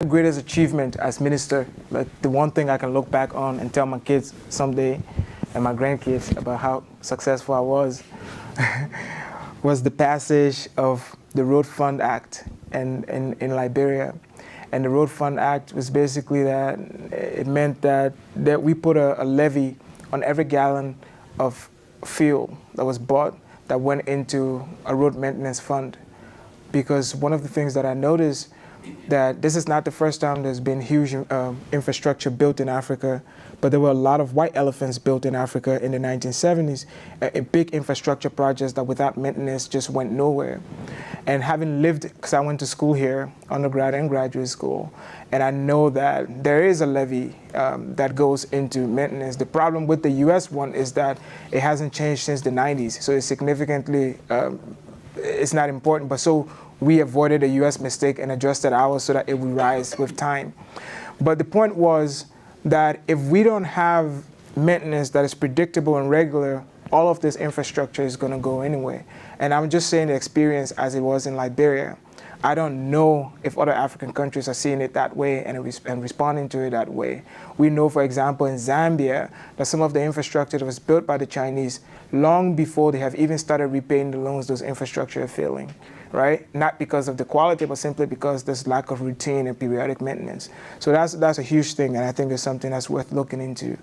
greatest achievement as minister, like the one thing I can look back on and tell my kids someday and my grandkids about how successful I was, was the passage of the Road Fund Act in Liberia. And the Road Fund Act was basically that it meant that we put a levy on every gallon of fuel that was bought that went into a road maintenance fund. Because one of the things that I noticed, that this is not the first time there's been huge infrastructure built in Africa, but there were a lot of white elephants built in Africa in the 1970s, big infrastructure projects that without maintenance just went nowhere. And having lived, because I went to school here, undergrad and graduate school, and I know that there is a levy that goes into maintenance. The problem with the US one is that it hasn't changed since the 90s, so it's significantly, it's not important, but so we avoided a US mistake and adjusted ours so that it would rise with time. But the point was that if we don't have maintenance that is predictable and regular, all of this infrastructure is going to go anyway. And I'm just saying the experience as it was in Liberia. I don't know if other African countries are seeing it that way and responding to it that way. We know, for example, in Zambia, that some of the infrastructure that was built by the Chinese, long before they have even started repaying the loans, those infrastructure are failing, right? Not because of the quality, but simply because there's lack of routine and periodic maintenance. So that's a huge thing, and I think it's something that's worth looking into.